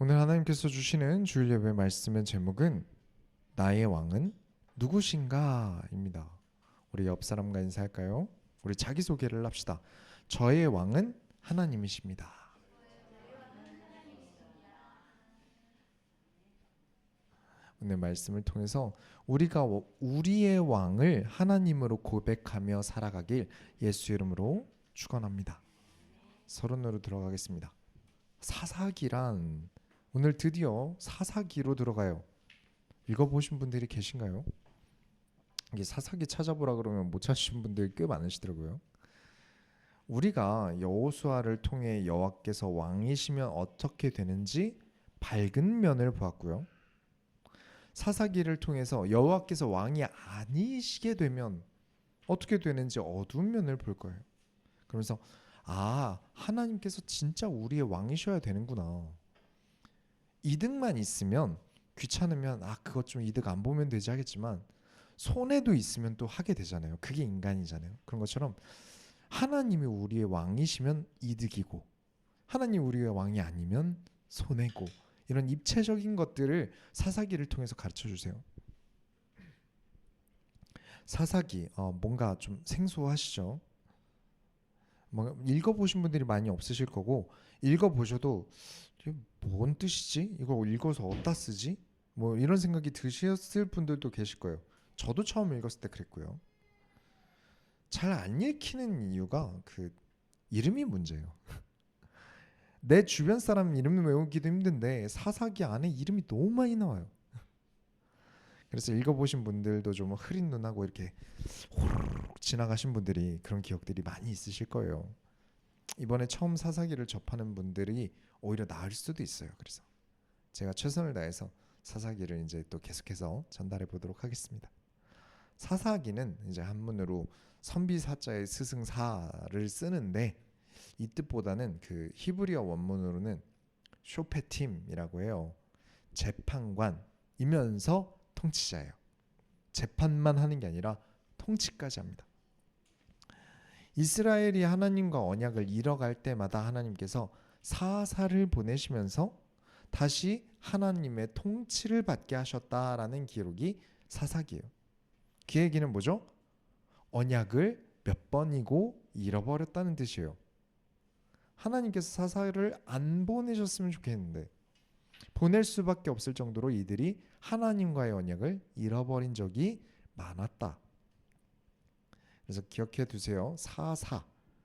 오늘 하나님께서 주시는 주일 예배 말씀의 제목은 나의 왕은 누구신가 입니다. 우리 옆 사람과 인사할까요? 우리 자기소개를 합시다. 저의 왕은 하나님이십니다. 오늘 말씀을 통해서 우리가 우리의 왕을 하나님으로 고백하며 살아가길 예수 이름으로 축원합니다. 서론으로 들어가겠습니다. 사사기란 오늘 드디어 사사기로 들어가요. 읽어보신 분들이 계신가요? 이게 사사기 찾아보라 그러면 못 찾으신 분들 꽤 많으시더라고요. 우리가 여호수아를 통해 여호와께서 왕이시면 어떻게 되는지 밝은 면을 보았고요. 사사기를 통해서 여호와께서 왕이 아니시게 되면 어떻게 되는지 어두운 면을 볼 거예요. 그러면서 하나님께서 진짜 우리의 왕이셔야 되는구나. 이득만 있으면 귀찮으면 그것 좀 이득 안 보면 되지 하겠지만 손해도 있으면 또 하게 되잖아요. 그게 인간이잖아요. 그런 것처럼 하나님이 우리의 왕이시면 이득이고 하나님 우리의 왕이 아니면 손해고 이런 입체적인 것들을 사사기를 통해서 가르쳐 주세요. 사사기 뭔가 좀 생소하시죠? 읽어보신 분들이 많이 없으실 거고 읽어보셔도 뭔 뜻이지? 이거 읽어서 어디다 쓰지? 뭐 이런 생각이 드셨을 분들도 계실 거예요. 저도 처음 읽었을 때 그랬고요. 잘 안 읽히는 이유가 그 이름이 문제예요. 내 주변 사람 이름 외우기도 힘든데 사사기 안에 이름이 너무 많이 나와요. 그래서 읽어보신 분들도 좀 흐린 눈하고 이렇게 호로록 지나가신 분들이 그런 기억들이 많이 있으실 거예요. 이번에 처음 사사기를 접하는 분들이 오히려 나을 수도 있어요. 그래서 제가 최선을 다해서 사사기를 이제 또 계속해서 전달해 보도록 하겠습니다. 사사기는 이제 한문으로 선비사자의 스승사를 쓰는데 이 뜻보다는 그 히브리어 원문으로는 쇼페팀이라고 해요. 재판관이면서 통치자예요. 재판만 하는 게 아니라 통치까지 합니다. 이스라엘이 하나님과 언약을 잃어갈 때마다 하나님께서 사사를 보내시면서 다시 하나님의 통치를 받게 하셨다라는 기록이 사사기예요. 그 얘기는 뭐죠? 언약을 몇 번이고 잃어버렸다는 뜻이에요. 하나님께서 사사를 안 보내셨으면 좋겠는데 보낼 수밖에 없을 정도로 이들이 하나님과의 언약을 잃어버린 적이 많았다. 그래서 기억해 두세요. 사사,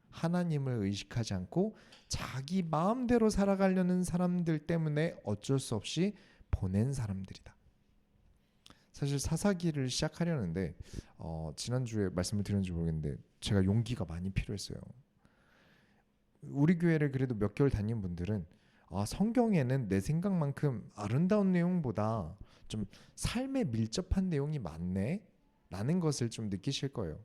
하나님을 의식하지 않고 자기 마음대로 살아가려는 사람들 때문에 어쩔 수 없이 보낸 사람들이다. 사실 사사기를 시작하려는데 지난주에 말씀을 드렸는지 모르겠는데 제가 용기가 많이 필요했어요. 우리 교회를 그래도 몇 개월 다닌 분들은 성경에는 내 생각만큼 아름다운 내용보다 좀 삶에 밀접한 내용이 많네 라는 것을 좀 느끼실 거예요.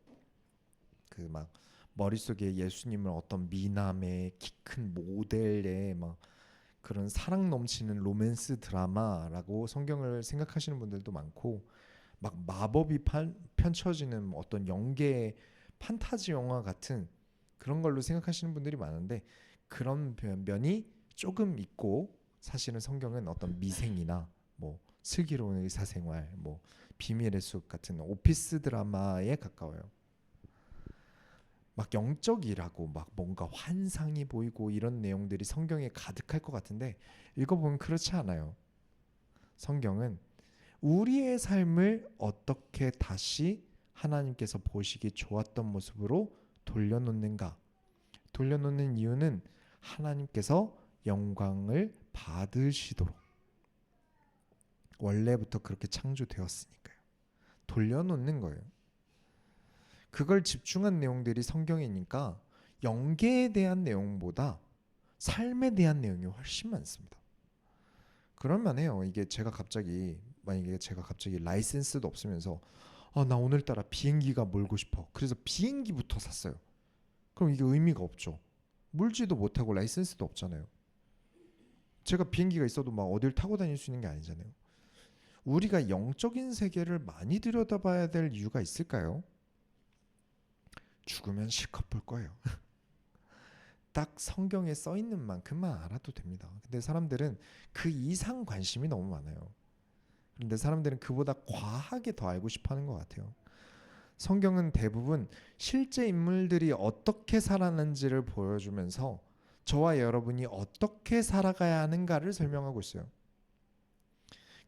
그 막 머릿속에 예수님을 어떤 미남의 키 큰 모델의 막 그런 사랑 넘치는 로맨스 드라마라고 성경을 생각하시는 분들도 많고 막 마법이 펼쳐지는 어떤 영계의 판타지 영화 같은 그런 걸로 생각하시는 분들이 많은데 그런 면이 조금 있고 사실은 성경은 어떤 미생이나 뭐 슬기로운 의사생활, 뭐 비밀의 숲 같은 오피스 드라마에 가까워요. 막 영적이라고 막 뭔가 환상이 보이고 이런 내용들이 성경에 가득할 것 같은데 읽어보면 그렇지 않아요. 성경은 우리의 삶을 어떻게 다시 하나님께서 보시기 좋았던 모습으로 돌려놓는가. 돌려놓는 이유는 하나님께서 영광을 받으시도록 원래부터 그렇게 창조되었으니까요. 돌려놓는 거예요. 그걸 집중한 내용들이 성경이니까 영계에 대한 내용보다 삶에 대한 내용이 훨씬 많습니다. 그럴만 해요. 이게 만약에 제가 갑자기 라이센스도 없으면서 나 오늘따라 비행기가 몰고 싶어. 그래서 비행기부터 샀어요. 그럼 이게 의미가 없죠. 몰지도 못하고 라이센스도 없잖아요. 제가 비행기가 있어도 막 어딜 타고 다닐 수 있는 게 아니잖아요. 우리가 영적인 세계를 많이 들여다봐야 될 이유가 있을까요? 죽으면 실컷 볼 거예요. 딱 성경에 써 있는 만큼만 알아도 됩니다. 근데 사람들은 그 이상 관심이 너무 많아요. 그런데 사람들은 그보다 과하게 더 알고 싶어 하는 것 같아요. 성경은 대부분 실제 인물들이 어떻게 살았는지를 보여주면서 저와 여러분이 어떻게 살아가야 하는가를 설명하고 있어요.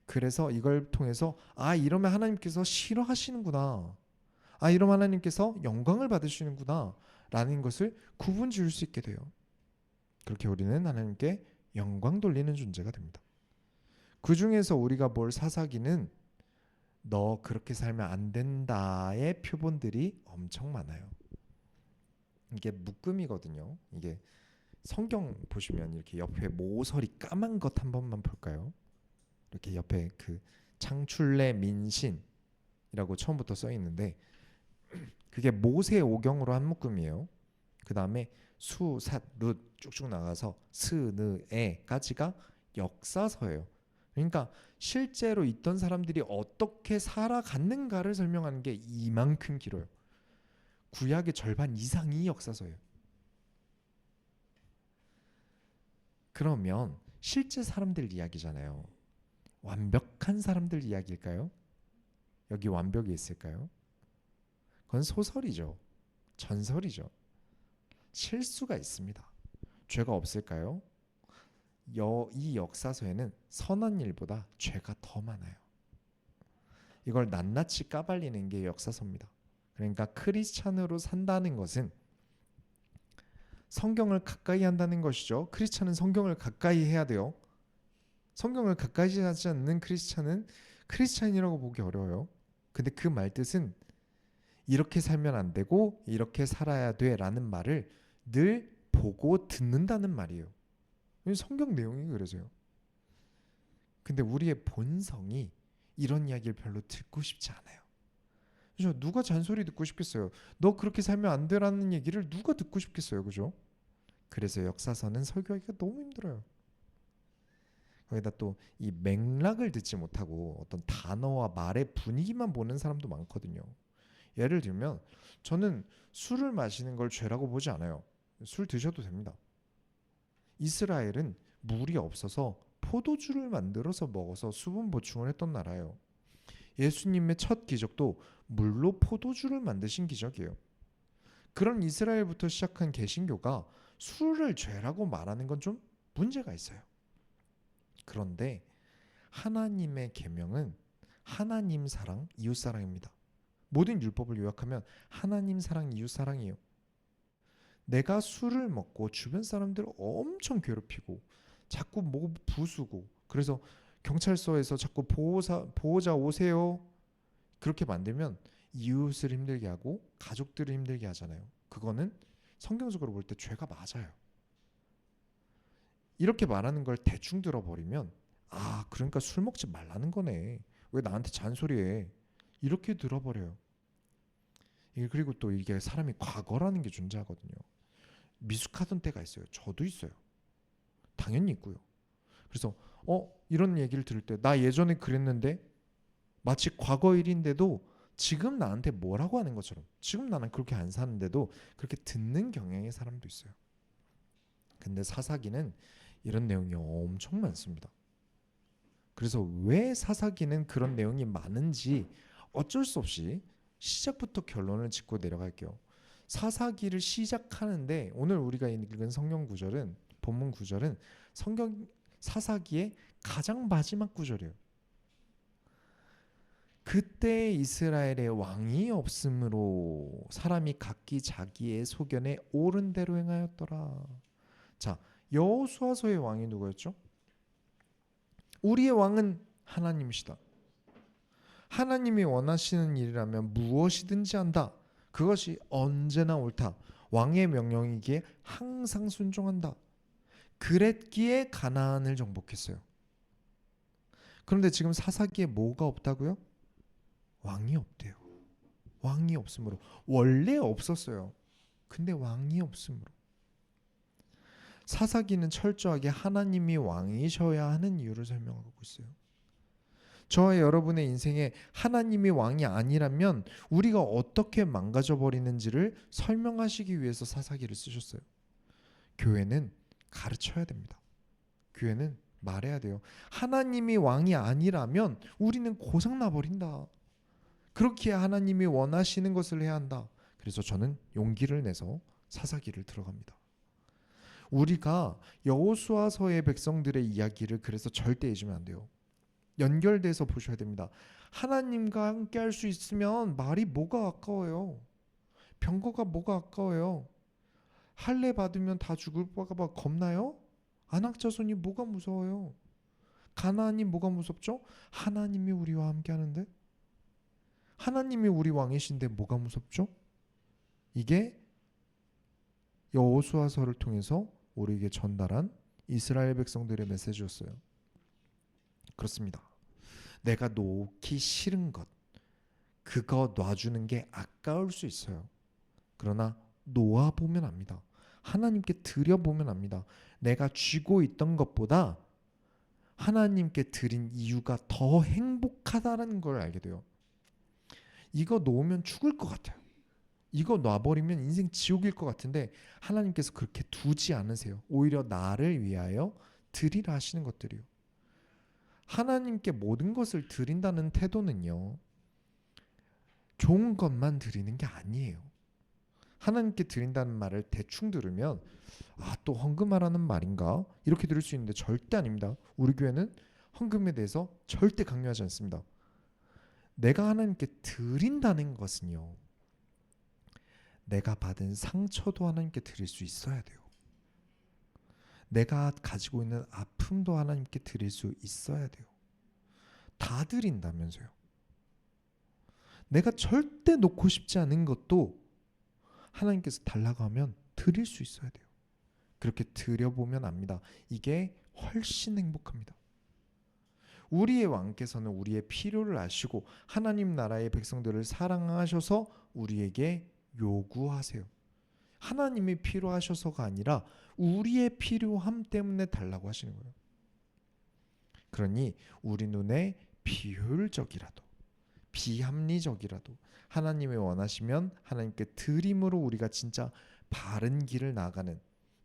그래서 이걸 통해서 이러면 하나님께서 싫어하시는구나. 이러면 하나님께서 영광을 받으시는구나 라는 것을 구분 지을 수 있게 돼요. 그렇게 우리는 하나님께 영광 돌리는 존재가 됩니다. 그 중에서 우리가 볼 사사기는 너 그렇게 살면 안 된다의 표본들이 엄청 많아요. 이게 묶음이거든요. 이게 성경 보시면 이렇게 옆에 모서리 까만 것 한 번만 볼까요? 이렇게 옆에 그 창출내 민신이라고 처음부터 써 있는데 그게 모세 오경으로 한 묶음이에요. 그 다음에 수, 삿, 룻 쭉쭉 나가서 스, 느, 에까지가 역사서예요. 그러니까 실제로 있던 사람들이 어떻게 살아갔는가를 설명하는 게 이만큼 길어요. 구약의 절반 이상이 역사서예요. 그러면 실제 사람들 이야기잖아요. 완벽한 사람들 이야기일까요? 여기 완벽이 있을까요? 그건 소설이죠. 전설이죠. 실수가 있습니다. 죄가 없을까요? 이 역사서에는 선한 일보다 죄가 더 많아요. 이걸 낱낱이 까발리는 게 역사서입니다. 그러니까 크리스찬으로 산다는 것은 성경을 가까이 한다는 것이죠. 크리스찬은 성경을 가까이 해야 돼요. 성경을 가까이 하지 않는 크리스찬은 크리스찬이라고 보기 어려워요. 근데 그 말뜻은 이렇게 살면 안 되고 이렇게 살아야 돼 라는 말을 늘 보고 듣는다는 말이에요. 성경 내용이 그래서요. 근데 우리의 본성이 이런 이야기를 별로 듣고 싶지 않아요. 그죠? 누가 잔소리 듣고 싶겠어요? 너 그렇게 살면 안 되라는 얘기를 누가 듣고 싶겠어요? 그죠? 그래서 역사서는 설교하기가 너무 힘들어요. 거기다 또 이 맥락을 듣지 못하고 어떤 단어와 말의 분위기만 보는 사람도 많거든요. 예를 들면 저는 술을 마시는 걸 죄라고 보지 않아요. 술 드셔도 됩니다. 이스라엘은 물이 없어서 포도주를 만들어서 먹어서 수분 보충을 했던 나라예요. 예수님의 첫 기적도 물로 포도주를 만드신 기적이에요. 그런 이스라엘부터 시작한 개신교가 술을 죄라고 말하는 건 좀 문제가 있어요. 그런데 하나님의 계명은 하나님 사랑, 이웃 사랑입니다. 모든 율법을 요약하면 하나님 사랑, 이웃 사랑이에요. 내가 술을 먹고 주변 사람들을 엄청 괴롭히고 자꾸 뭐 부수고 그래서 경찰서에서 자꾸 보호자 오세요 그렇게 만들면 이웃을 힘들게 하고 가족들을 힘들게 하잖아요. 그거는 성경적으로 볼 때 죄가 맞아요. 이렇게 말하는 걸 대충 들어버리면 그러니까 술 먹지 말라는 거네. 왜 나한테 잔소리해. 이렇게 들어버려요. 그리고 또 이게 사람이 과거라는 게 존재하거든요. 미숙하던 때가 있어요. 저도 있어요. 당연히 있고요. 그래서 이런 얘기를 들을 때 나 예전에 그랬는데 마치 과거 일인데도 지금 나한테 뭐라고 하는 것처럼 지금 나는 그렇게 안 사는데도 그렇게 듣는 경향의 사람도 있어요. 근데 사사기는 이런 내용이 엄청 많습니다. 그래서 왜 사사기는 그런 내용이 많은지 어쩔 수 없이 시작부터 결론을 짓고 내려갈게요. 사사기를 시작하는데 오늘 우리가 읽은 성경 구절은 본문 구절은 성경 사사기의 가장 마지막 구절이에요. 그때 이스라엘의 왕이 없으므로 사람이 각기 자기의 소견에 옳은 대로 행하였더라. 자, 여호수아서의 왕이 누구였죠? 우리의 왕은 하나님이시다. 하나님이 원하시는 일이라면 무엇이든지 한다. 그것이 언제나 옳다. 왕의 명령이기에 항상 순종한다. 그랬기에 가나안을 정복했어요. 그런데 지금 사사기에 뭐가 없다고요? 왕이 없대요. 왕이 없으므로. 원래 없었어요. 근데 왕이 없으므로. 사사기는 철저하게 하나님이 왕이셔야 하는 이유를 설명하고 있어요. 저와 여러분의 인생에 하나님이 왕이 아니라면 우리가 어떻게 망가져 버리는지를 설명하시기 위해서 사사기를 쓰셨어요. 교회는 가르쳐야 됩니다. 교회는 말해야 돼요. 하나님이 왕이 아니라면 우리는 고장나 버린다. 그렇게 하나님이 원하시는 것을 해야 한다. 그래서 저는 용기를 내서 사사기를 들어갑니다. 우리가 여호수아서의 백성들의 이야기를 그래서 절대 잊으면 안 돼요. 연결돼서 보셔야 됩니다. 하나님과 함께 할 수 있으면 말이 뭐가 아까워요. 병거가 뭐가 아까워요. 할례 받으면 다 죽을까 봐 겁나요? 안악자손이 뭐가 무서워요? 가나안이 뭐가 무섭죠? 하나님이 우리와 함께 하는데, 하나님이 우리 왕이신데 뭐가 무섭죠? 이게 여호수아서를 통해서 우리에게 전달한 이스라엘 백성들의 메시지였어요. 그렇습니다. 내가 놓기 싫은 것, 그거 놔주는 게 아까울 수 있어요. 그러나 놓아보면 압니다. 하나님께 드려보면 압니다. 내가 쥐고 있던 것보다 하나님께 드린 이유가 더 행복하다는 걸 알게 돼요. 이거 놓으면 죽을 것 같아요. 이거 놔버리면 인생 지옥일 것 같은데 하나님께서 그렇게 두지 않으세요. 오히려 나를 위하여 드리라 하시는 것들이요. 하나님께 모든 것을 드린다는 태도는요, 좋은 것만 드리는 게 아니에요. 하나님께 드린다는 말을 대충 들으면 또 헌금하라는 말인가? 이렇게 들을 수 있는데 절대 아닙니다. 우리 교회는 헌금에 대해서 절대 강요하지 않습니다. 내가 하나님께 드린다는 것은요, 내가 받은 상처도 하나님께 드릴 수 있어야 돼요. 내가 가지고 있는 아픔도 하나님께 드릴 수 있어야 돼요. 다 드린다면서요. 내가 절대 놓고 싶지 않은 것도 하나님께서 달라고 하면 드릴 수 있어야 돼요. 그렇게 드려보면 압니다. 이게 훨씬 행복합니다. 우리의 왕께서는 우리의 필요를 아시고 하나님 나라의 백성들을 사랑하셔서 우리에게 요구하세요. 하나님이 필요하셔서가 아니라 우리의 필요함 때문에 달라고 하시는 거예요. 그러니 우리 눈에 비효율적이라도 비합리적이라도 하나님이 원하시면 하나님께 드림으로 우리가 진짜 바른 길을 나가는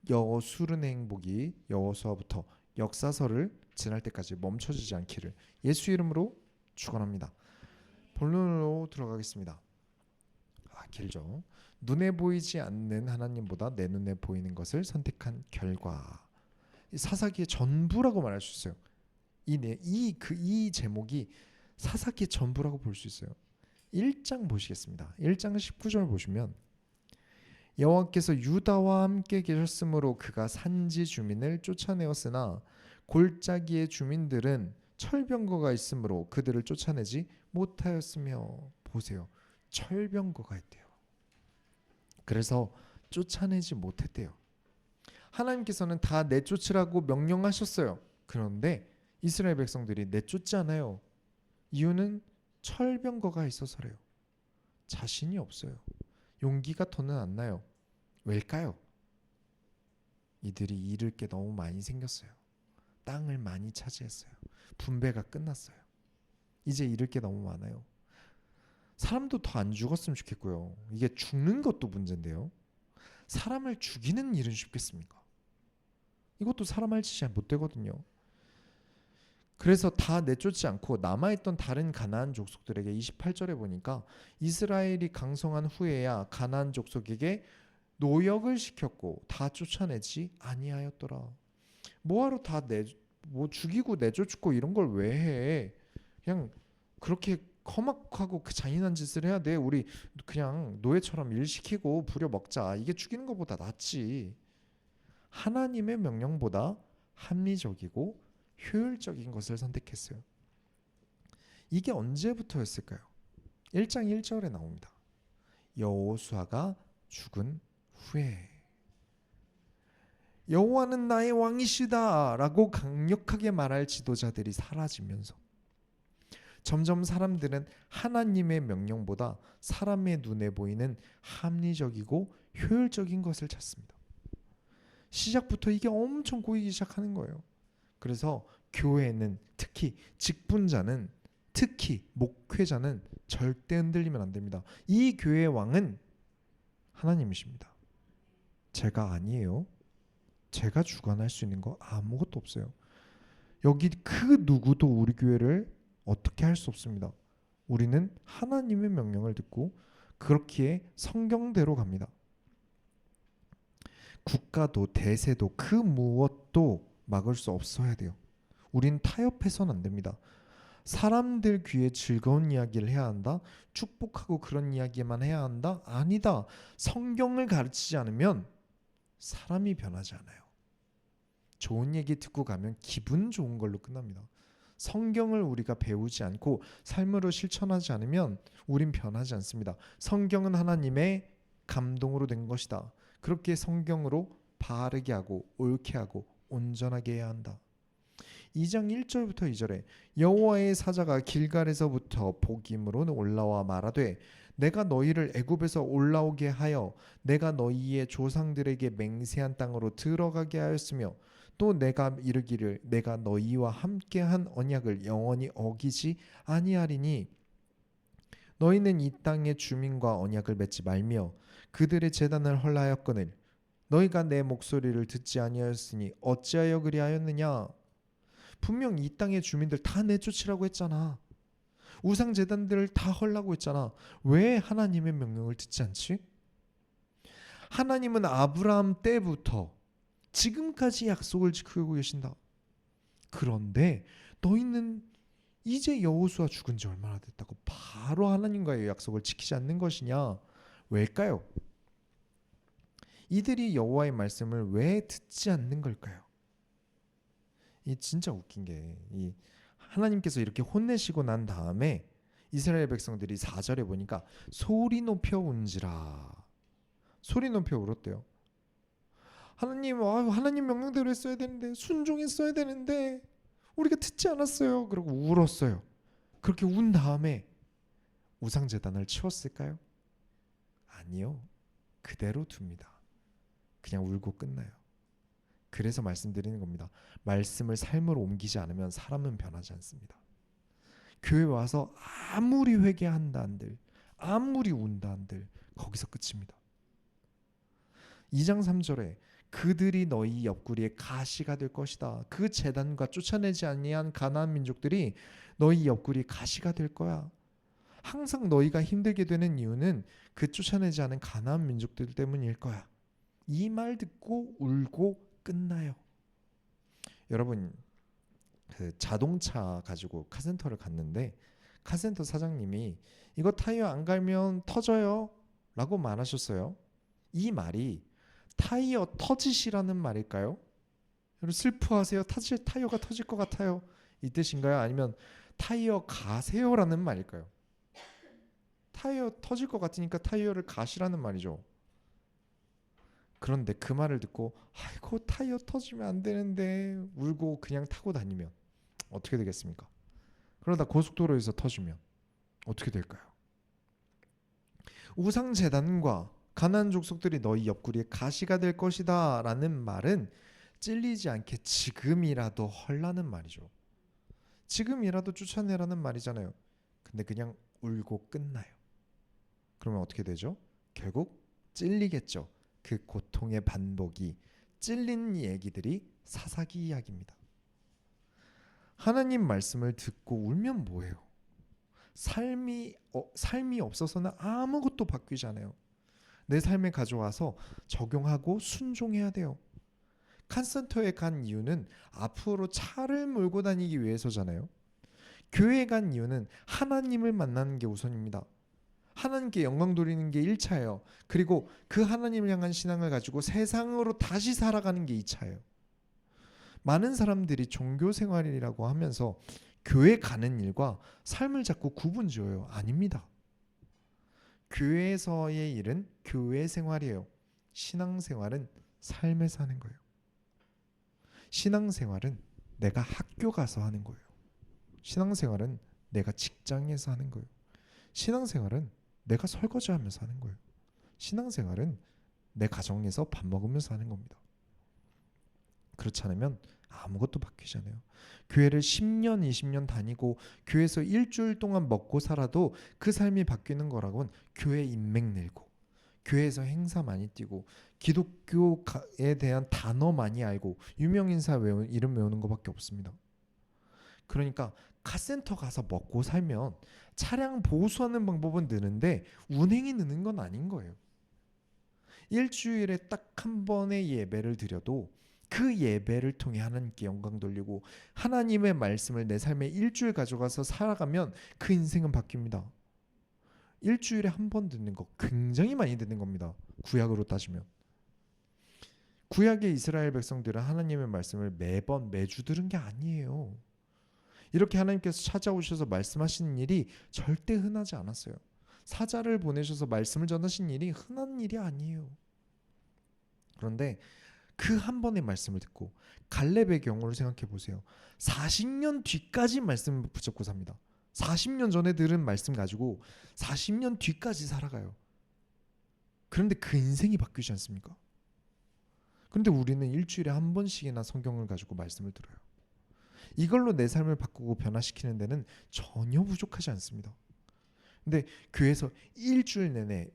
여호수르의 행복이 여호수아부터 역사서를 지날 때까지 멈춰지지 않기를 예수 이름으로 축원합니다. 본론으로 들어가겠습니다. 길죠. 눈에 보이지 않는 하나님보다 내 눈에 보이는 것을 선택한 결과. 사사기의 전부라고 말할 수 있어요. 이 제목이 사사기의 전부라고 볼 수 있어요. 1장 보시겠습니다. 1장 19절 보시면 여호와께서 유다와 함께 계셨으므로 그가 산지 주민을 쫓아내었으나 골짜기의 주민들은 철병거가 있으므로 그들을 쫓아내지 못하였으며. 보세요. 철병거가 있대요. 그래서 쫓아내지 못했대요. 하나님께서는 다 내쫓으라고 명령하셨어요. 그런데 이스라엘 백성들이 내쫓지 않아요. 이유는 철병거가 있어서래요. 자신이 없어요. 용기가 더는 안 나요. 왜일까요? 이들이 잃을 게 너무 많이 생겼어요. 땅을 많이 차지했어요. 분배가 끝났어요. 이제 잃을 게 너무 많아요. 사람도 더 안 죽었으면 좋겠고요. 이게 죽는 것도 문제인데요. 사람을 죽이는 일은 쉽겠습니까? 이것도 사람 할 짓이 못 되거든요. 그래서 다 내쫓지 않고 남아있던 다른 가나안 족속들에게 28절에 보니까 이스라엘이 강성한 후에야 가나안 족속에게 노역을 시켰고 다 쫓아내지 아니하였더라. 뭐하러 다 죽이고 내쫓고 이런 걸 왜 해? 그냥 그렇게 험악하고 그 잔인한 짓을 해야 돼? 우리 그냥 노예처럼 일 시키고 부려먹자. 이게 죽이는 것보다 낫지. 하나님의 명령보다 합리적이고 효율적인 것을 선택했어요. 이게 언제부터였을까요? 1장 1절에 나옵니다. 여호수아가 죽은 후에. 여호와는 나의 왕이시다 라고 강력하게 말할 지도자들이 사라지면서 점점 사람들은 하나님의 명령보다 사람의 눈에 보이는 합리적이고 효율적인 것을 찾습니다. 시작부터 이게 엄청 고이기 시작하는 거예요. 그래서 교회는, 특히 직분자는, 특히 목회자는 절대 흔들리면 안 됩니다. 이 교회의 왕은 하나님이십니다. 제가 아니에요. 제가 주관할 수 있는 거 아무것도 없어요. 여기 그 누구도 우리 교회를 어떻게 할 수 없습니다. 우리는 하나님의 명령을 듣고 그렇기에 성경대로 갑니다. 국가도 대세도 그 무엇도 막을 수 없어야 돼요. 우린 타협해서는 안 됩니다. 사람들 귀에 즐거운 이야기를 해야 한다? 축복하고 그런 이야기만 해야 한다? 아니다. 성경을 가르치지 않으면 사람이 변하지 않아요. 좋은 얘기 듣고 가면 기분 좋은 걸로 끝납니다. 성경을 우리가 배우지 않고 삶으로 실천하지 않으면 우린 변하지 않습니다. 성경은 하나님의 감동으로 된 것이다. 그렇게 성경으로 바르게 하고 옳게 하고 온전하게 해야 한다. 2장 1절부터 2절에 여호와의 사자가 길갈에서부터 복임으로 올라와 말하되 내가 너희를 애굽에서 올라오게 하여 내가 너희의 조상들에게 맹세한 땅으로 들어가게 하였으며 또 내가 이르기를 내가 너희와 함께한 언약을 영원히 어기지 아니하리니 너희는 이 땅의 주민과 언약을 맺지 말며 그들의 제단을 헐라하였거늘 너희가 내 목소리를 듣지 아니하였으니 어찌하여 그리하였느냐. 분명 이 땅의 주민들 다 내쫓으라고 했잖아. 우상 제단들을 다 헐라고 했잖아. 왜 하나님의 명령을 듣지 않지? 하나님은 아브라함 때부터 지금까지 약속을 지키고 계신다. 그런데 너희는 이제 여호수아 죽은 지 얼마나 됐다고 바로 하나님과의 약속을 지키지 않는 것이냐? 왜일까요? 이들이 여호와의 말씀을 왜 듣지 않는 걸까요? 이 진짜 웃긴 게 이 하나님께서 이렇게 혼내시고 난 다음에 이스라엘 백성들이 4절에 보니까 소리 높여 운지라. 소리 높여 울었대요. 하나님, 하나님 명령대로 했어야 되는데, 순종했어야 되는데 우리가 듣지 않았어요. 그리고 울었어요. 그렇게 운 다음에 우상제단을 치웠을까요? 아니요. 그대로 둡니다. 그냥 울고 끝나요. 그래서 말씀드리는 겁니다. 말씀을 삶으로 옮기지 않으면 사람은 변하지 않습니다. 교회 와서 아무리 회개한다 한들, 아무리 운다 한들 거기서 끝입니다. 2장 3절에 그들이 너희 옆구리에 가시가 될 것이다. 그 제단과 쫓아내지 아니한 가나안 민족들이 너희 옆구리에 가시가 될 거야. 항상 너희가 힘들게 되는 이유는 그 쫓아내지 않은 가나안 민족들 때문일 거야. 이 말 듣고 울고 끝나요. 여러분, 그 자동차 가지고 카센터를 갔는데 카센터 사장님이 이거 타이어 안 갈면 터져요 라고 말하셨어요. 이 말이 타이어 터지시라는 말일까요? 여러분 슬퍼하세요. 타이어가 터질 것 같아요 이 뜻인가요? 아니면 타이어 가세요라는 말일까요? 타이어 터질 것 같으니까 타이어를 가시라는 말이죠. 그런데 그 말을 듣고 아이고 타이어 터지면 안 되는데 울고 그냥 타고 다니면 어떻게 되겠습니까? 그러다 고속도로에서 터지면 어떻게 될까요? 우상제단과 가나안 족속들이 너희 옆구리에 가시가 될 것이다 라는 말은 찔리지 않게 지금이라도 헐라는 말이죠. 지금이라도 쫓아내라는 말이잖아요. 근데 그냥 울고 끝나요. 그러면 어떻게 되죠? 결국 찔리겠죠. 그 고통의 반복이 찔린 얘기들이 사사기 이야기입니다. 하나님 말씀을 듣고 울면 뭐예요? 삶이 없어서는 아무것도 바뀌지 않아요. 내 삶에 가져와서 적용하고 순종해야 돼요. 칸센터에 간 이유는 앞으로 차를 몰고 다니기 위해서잖아요. 교회에 간 이유는 하나님을 만나는 게 우선입니다. 하나님께 영광 돌리는 게 1차예요. 그리고 그 하나님을 향한 신앙을 가지고 세상으로 다시 살아가는 게 2차예요. 많은 사람들이 종교 생활이라고 하면서 교회 가는 일과 삶을 자꾸 구분지어요. 아닙니다. 교회에서의 일은 교회 생활이에요. 신앙생활은 삶에 사는 거예요. 신앙생활은 내가 학교 가서 하는 거예요. 신앙생활은 내가 직장에서 하는 거예요. 신앙생활은 내가 설거지하면서 하는 거예요. 신앙생활은 내 가정에서 밥 먹으면서 하는 겁니다. 그렇지 않으면 아무것도 바뀌지 않아요. 교회를 10년, 20년 다니고 교회에서 일주일 동안 먹고 살아도 그 삶이 바뀌는 거라고는 교회 인맥 늘고 교회에서 행사 많이 뛰고 기독교에 대한 단어 많이 알고 유명 인사 이름 외우는 것밖에 없습니다. 그러니까 카센터 가서 먹고 살면 차량 보수하는 방법은 느는데 운행이 느는 건 아닌 거예요. 일주일에 딱 한 번의 예배를 드려도 그 예배를 통해 하나님께 영광 돌리고 하나님의 말씀을 내 삶에 일주일 가져가서 살아가면 그 인생은 바뀝니다. 일주일에 한 번 듣는 거 굉장히 많이 듣는 겁니다. 구약으로 따지면. 구약의 이스라엘 백성들은 하나님의 말씀을 매주 들은 게 아니에요. 이렇게 하나님께서 찾아오셔서 말씀하시는 일이 절대 흔하지 않았어요. 사자를 보내셔서 말씀을 전하신 일이 흔한 일이 아니에요. 그런데 그 한 번의 말씀을 듣고 갈렙의 경우를 생각해 보세요. 40년 뒤까지 말씀을 붙잡고 삽니다. 40년 전에 들은 말씀 가지고 40년 뒤까지 살아가요. 그런데 그 인생이 바뀌지 않습니까? 그런데 우리는 일주일에 한 번씩이나 성경을 가지고 말씀을 들어요. 이걸로 내 삶을 바꾸고 변화시키는 데는 전혀 부족하지 않습니다. 근데 교회에서 일주일 내내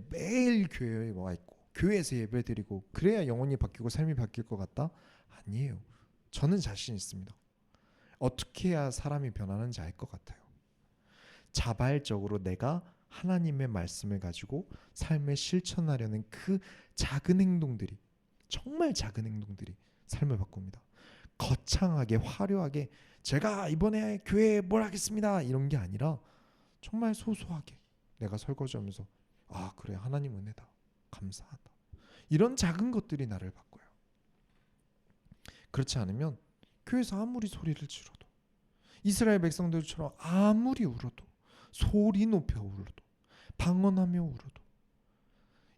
매일 교회에 와 있고 교회에서 예배드리고 그래야 영혼이 바뀌고 삶이 바뀔 것 같다? 아니에요. 저는 자신 있습니다. 어떻게 해야 사람이 변하는지 알 것 같아요. 자발적으로 내가 하나님의 말씀을 가지고 삶에 실천하려는 그 작은 행동들이, 정말 작은 행동들이 삶을 바꿉니다. 거창하게 화려하게 제가 이번에 교회에 뭘 하겠습니다 이런 게 아니라 정말 소소하게 내가 설거지하면서 아 그래 하나님 은혜다 감사하다 이런 작은 것들이 나를 바꿔요. 그렇지 않으면 교회에서 아무리 소리를 지르도 이스라엘 백성들처럼 아무리 울어도 소리 높여 울어도 방언하며 울어도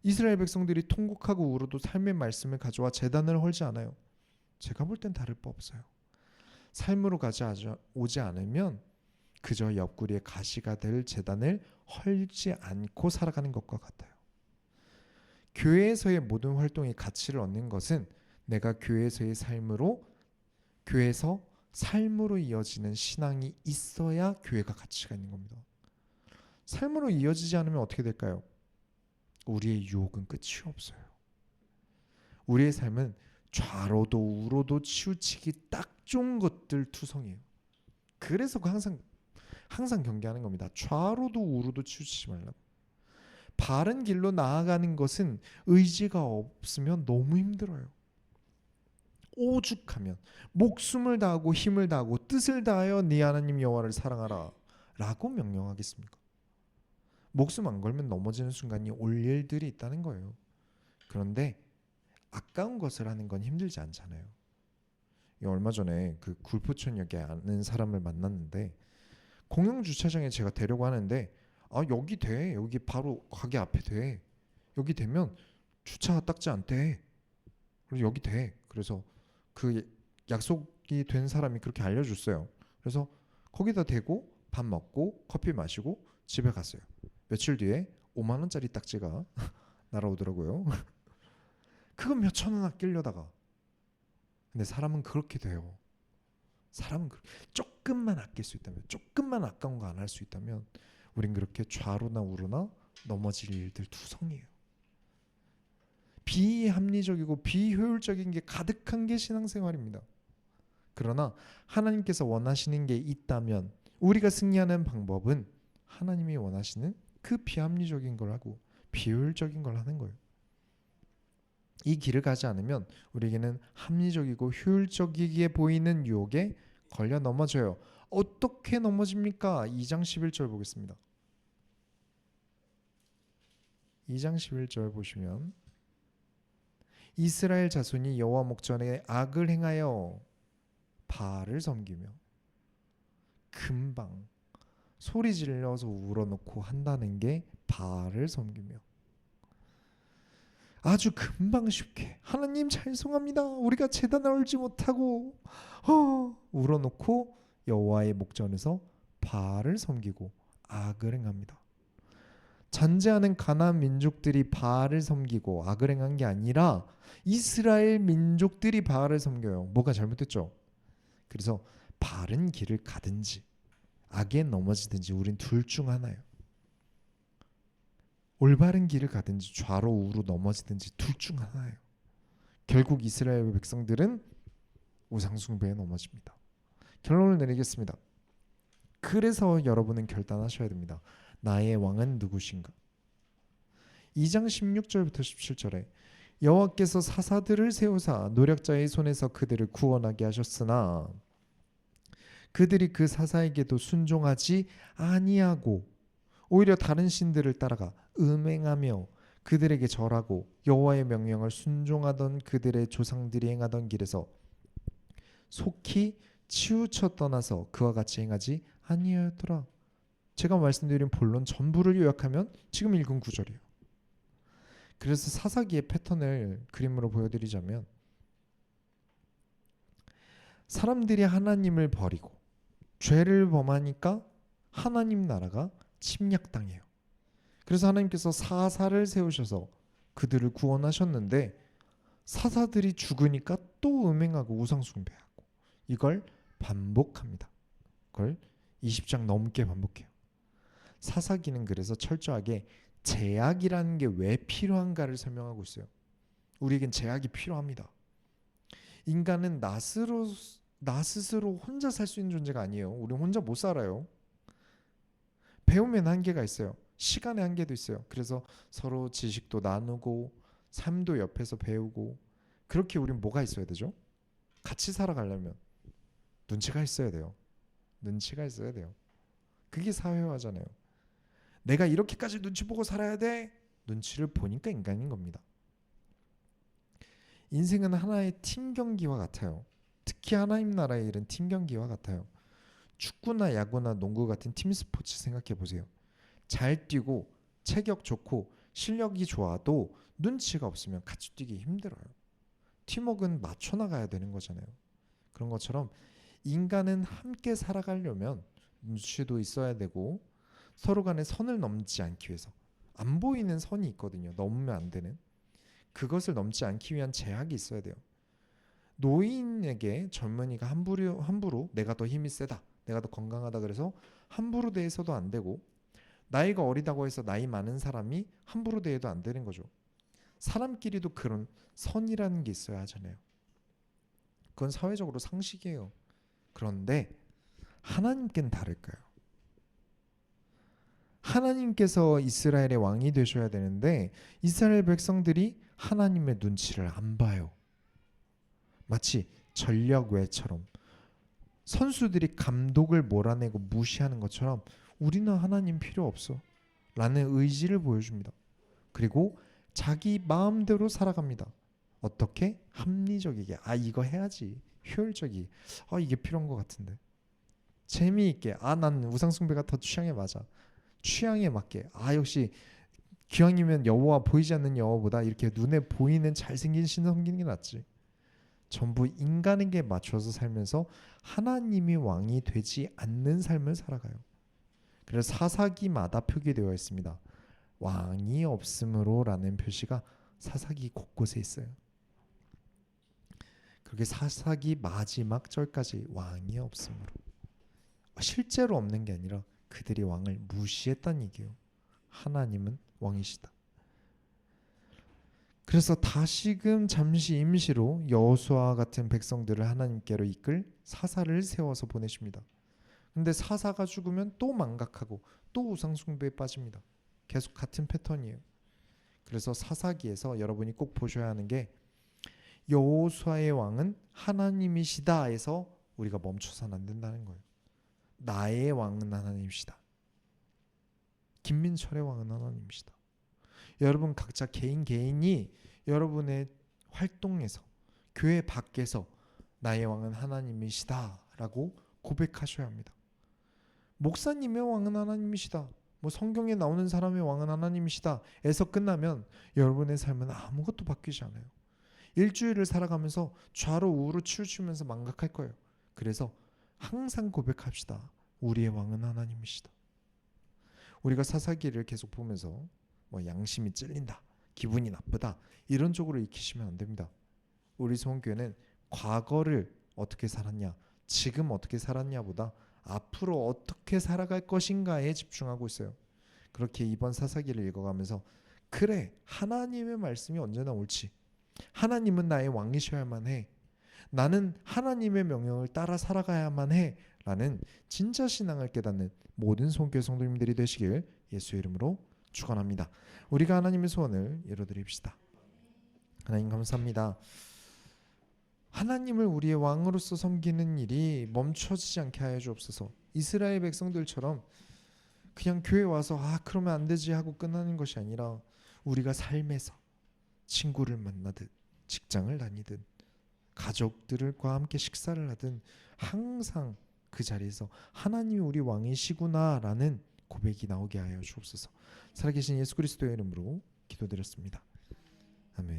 이스라엘 백성들이 통곡하고 울어도 삶의 말씀을 가져와 제단을 헐지 않아요. 제가 볼 땐 다를 바 없어요. 삶으로 오지 않으면 그저 옆구리에 가시가 될 제단을 헐지 않고 살아가는 것과 같아요. 교회에서의 모든 활동의 가치를 얻는 것은 내가 교회에서의 교회에서 삶으로 이어지는 신앙이 있어야 교회가 가치가 있는 겁니다. 삶으로 이어지지 않으면 어떻게 될까요? 우리의 유혹은 끝이 없어요. 우리의 삶은 좌로도 우로도 치우치기 딱 좋은 것들 투성이에요. 그래서 항상 경계하는 겁니다. 좌로도 우로도 치우치지 말라고. 바른 길로 나아가는 것은 의지가 없으면 너무 힘들어요. 오죽하면 목숨을 다하고 힘을 다하고 뜻을 다하여 네 하나님 여호와를 사랑하라 라고 명령하겠습니까? 목숨 안 걸면 넘어지는 순간이 올 일들이 있다는 거예요. 그런데 아까운 것을 하는 건 힘들지 않잖아요. 얼마 전에 그 굴포천역에 아는 사람을 만났는데 공영 주차장에 제가 대려고 하는데 아 여기 돼 여기 바로 가게 앞에 돼 여기 되면 주차가 딱지 않대 그래서 여기 돼 그래서 그 약속이 된 사람이 그렇게 알려줬어요. 그래서 거기다 대고 밥 먹고 커피 마시고 집에 갔어요. 며칠 뒤에 5만 원짜리 딱지가 날아오더라고요. 그거 몇천 원 아끼려다가 근데 사람은 그렇게 돼요. 사람은 조금만 아낄 수 있다면 조금만 아까운 거 안 할 수 있다면 우린 그렇게 좌로나 우로나 넘어질 일들 투성이에요. 비합리적이고 비효율적인 게 가득한 게 신앙생활입니다. 그러나 하나님께서 원하시는 게 있다면 우리가 승리하는 방법은 하나님이 원하시는 그 비합리적인 걸 하고 비효율적인 걸 하는 거예요. 이 길을 가지 않으면 우리에게는 합리적이고 효율적이게 보이는 유혹에 걸려 넘어져요. 어떻게 넘어집니까? 2장 11절 보겠습니다. 2장 11절 보시면 이스라엘 자손이 여호와 목전에 악을 행하여 바알을 섬기며 금방 소리 질러서 울어놓고 한다는 게 바알을 섬기며 아주 금방 쉽게 하나님 찬송합니다. 우리가 제단을 얼지 못하고 울어놓고 여호와의 목전에서 바알을 섬기고 악을 행합니다. 잔재하는 가나안 민족들이 바알을 섬기고 악을 행한 게 아니라 이스라엘 민족들이 바알을 섬겨요. 뭐가 잘못됐죠? 그래서 바른 길을 가든지 악에 넘어지든지 우린 둘 중 하나예요. 올바른 길을 가든지 좌로 우로 넘어지든지 둘 중 하나예요. 결국 이스라엘 백성들은 우상 숭배에 넘어집니다. 결론을 내리겠습니다. 그래서 여러분은 결단하셔야 됩니다. 나의 왕은 누구신가? 2장 16절부터 17절에 여호와께서 사사들을 세우사 노략자의 손에서 그들을 구원하게 하셨으나 그들이 그 사사에게도 순종하지 아니하고 오히려 다른 신들을 따라가 음행하며 그들에게 절하고 여호와의 명령을 순종하던 그들의 조상들이 행하던 길에서 속히 치우쳐 떠나서 그와 같이 행하지 아니하였더라. 제가 말씀드린 본론 전부를 요약하면 지금 읽은 구절이에요. 그래서 사사기의 패턴을 그림으로 보여드리자면 사람들이 하나님을 버리고 죄를 범하니까 하나님 나라가 침략당해요. 그래서 하나님께서 사사를 세우셔서 그들을 구원하셨는데 사사들이 죽으니까 또 음행하고 우상숭배하고 이걸 반복합니다. 그걸 20장 넘게 반복해요. 사사기는 그래서 철저하게 제약이라는 게 왜 필요한가를 설명하고 있어요. 우리에겐 제약이 필요합니다. 인간은 나 스스로 혼자 살 수 있는 존재가 아니에요. 우리는 혼자 못 살아요. 배우면 한계가 있어요. 시간의 한계도 있어요. 그래서 서로 지식도 나누고 삶도 옆에서 배우고 그렇게 우린 뭐가 있어야 되죠? 같이 살아가려면 눈치가 있어야 돼요. 눈치가 있어야 돼요. 그게 사회화잖아요. 내가 이렇게까지 눈치 보고 살아야 돼? 눈치를 보니까 인간인 겁니다. 인생은 하나의 팀 경기와 같아요. 특히 하나님 나라의 일은 팀 경기와 같아요. 축구나 야구나 농구 같은 팀 스포츠 생각해 보세요. 잘 뛰고 체격 좋고 실력이 좋아도 눈치가 없으면 같이 뛰기 힘들어요. 팀워크는 맞춰 나가야 되는 거잖아요. 그런 것처럼 인간은 함께 살아가려면 눈치도 있어야 되고 서로 간에 선을 넘지 않기 위해서 안 보이는 선이 있거든요. 넘으면 안 되는. 그것을 넘지 않기 위한 제약이 있어야 돼요. 노인에게 젊은이가 함부로 내가 더 힘이 세다, 내가 더 건강하다 그래서 함부로 대해서도 안 되고 나이가 어리다고 해서 나이 많은 사람이 함부로 대해도 안 되는 거죠. 사람끼리도 그런 선이라는 게 있어야 하잖아요. 그건 사회적으로 상식이에요. 그런데 하나님께는 다를까요? 하나님께서 이스라엘의 왕이 되셔야 되는데 이스라엘 백성들이 하나님의 눈치를 안 봐요. 마치 전력 외처럼 선수들이 감독을 몰아내고 무시하는 것처럼 우리는 하나님 필요 없어 라는 의지를 보여줍니다. 그리고 자기 마음대로 살아갑니다. 어떻게? 합리적이게. 이거 해야지. 효율적이. 이게 필요한 것 같은데. 재미있게. 난 우상숭배가 더 취향에 맞아. 취향에 맞게. 역시 기왕이면 여호와 보이지 않는 여호와보다 이렇게 눈에 보이는 잘생긴 신 섬기는 게 낫지. 전부 인간에게 맞춰서 살면서 하나님이 왕이 되지 않는 삶을 살아가요. 그래서 사사기마다 표기되어 있습니다. 왕이 없으므로 라는 표시가 사사기 곳곳에 있어요. 그렇게 사사기 마지막 절까지 왕이 없으므로. 실제로 없는 게 아니라 그들이 왕을 무시했다는 얘기예요. 하나님은 왕이시다. 그래서 다시금 잠시 임시로 여호수아 같은 백성들을 하나님께로 이끌 사사를 세워서 보내십니다. 근데 사사가 죽으면 또 망각하고 또 우상숭배에 빠집니다. 계속 같은 패턴이에요. 그래서 사사기에서 여러분이 꼭 보셔야 하는 게 여호수아의 왕은 하나님이시다 해서 우리가 멈춰서는 안 된다는 거예요. 나의 왕은 하나님이시다. 김민철의 왕은 하나님이시다. 여러분 각자 개인이 여러분의 활동에서 교회 밖에서 나의 왕은 하나님이시다 라고 고백하셔야 합니다. 목사님의 왕은 하나님이시다, 성경에 나오는 사람의 왕은 하나님이시다 에서 끝나면 여러분의 삶은 아무것도 바뀌지 않아요. 일주일을 살아가면서 좌로 우로 치우치면서 망각할 거예요. 그래서 항상 고백합시다. 우리의 왕은 하나님이시다. 우리가 사사기를 계속 보면서 양심이 찔린다, 기분이 나쁘다 이런 쪽으로 익히시면 안 됩니다. 우리 소원교회는 과거를 어떻게 살았냐, 지금 어떻게 살았냐보다 앞으로 어떻게 살아갈 것인가에 집중하고 있어요. 그렇게 이번 사사기를 읽어가면서 그래, 하나님의 말씀이 언제나 옳지. 하나님은 나의 왕이셔야만 해. 나는 하나님의 명령을 따라 살아가야만 해. 라는 진짜 신앙을 깨닫는 모든 손교회 성도님들이 되시길 예수의 이름으로 축원합니다. 우리가 하나님의 소원을 이뤄드립시다. 하나님 감사합니다. 하나님을 우리의 왕으로서 섬기는 일이 멈춰지지 않게 하여 주옵소서. 이스라엘 백성들처럼 그냥 교회 와서 그러면 안 되지 하고 끝나는 것이 아니라 우리가 삶에서 친구를 만나든 직장을 다니든 가족들과 함께 식사를 하든 항상 그 자리에서 하나님이 우리 왕이시구나라는 고백이 나오게 하여 주옵소서. 살아계신 예수 그리스도의 이름으로 기도드렸습니다. 아멘.